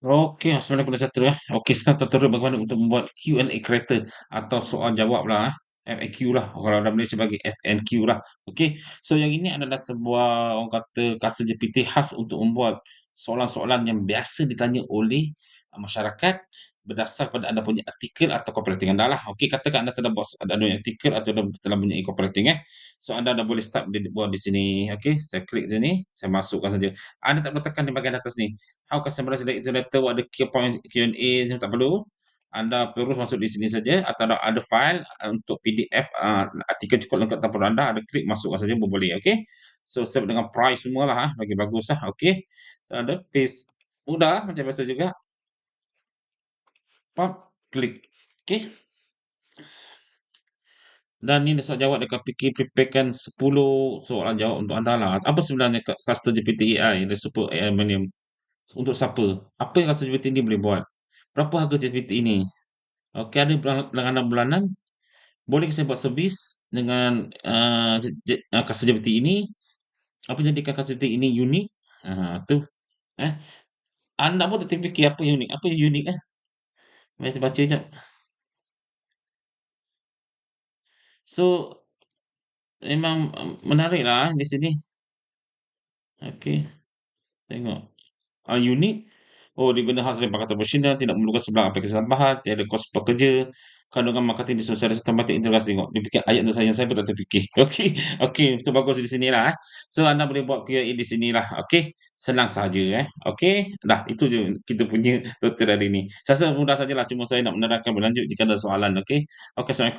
Okey, Assalamualaikum dan sejahtera. Okey, sekarang tutorial bagaimana untuk membuat Q&A character atau soal jawab lah, FAQ lah, kalau dalam Malaysia panggil FNQ lah. Okey, so yang ini adalah sebuah orang kata custom GPT khas untuk membuat soalan-soalan yang biasa ditanya oleh, masyarakat berdasar pada anda punya artikel atau copywriting anda lah. Okey, katakan anda telah buat ada artikel atau telah mempunyai copywriting so anda dah boleh start buat di sini. Okey, saya klik sini, saya masukkan saja. Anda tak perlu tekan di bahagian atas ni. How customer select the letter, what the key point Q&A ni tak perlu. Anda terus masuk di sini saja atau ada file untuk PDF artikel cukup lengkap tanpa anda, ada klik masukkan saja pun boleh, okey. So save dengan price semualah bagi baguslah, okey. So ada paste. Mudah macam biasa juga. Pop, klik. Okey. Dan ni soal jawab dekat fikir preparekan 10 soalan jawab untuk anda lah. Apa sebenarnya Custom GPT AI, the super AI Millennium? Untuk siapa? Apa yang Custom GPT ni boleh buat? Berapa harga ChatGPT ini? Okey, ada langganan bulanan. Boleh saya buat servis dengan, ChatGPT ini? Apa yang jadikan ChatGPT ini unik? Tu, eh. Anda pun terfikir apa yang unik? Apa yang unik? Mari saya baca jap. So, memang, menariklah di sini. Okey, tengok. Unik. Oh, dibina khas dari pakatan profesional, tidak memerlukan sebarang aplikasi tambahan, tiada kos pekerja, kandungan marketing disusun secara sistematik, integrasi. Tengok, dia bikin ayat untuk saya pun tak terfikir. Okey, okey, itu bagus di sinilah. So, anda boleh buat Q&A di sinilah, okey. Senang sahaja, okey. Dah, itu je kita punya tutorial hari ini. Saya rasa mudah sajalah, cuma saya nak menerangkan berlanjut jika ada soalan, okey. Okey, Assalamualaikum.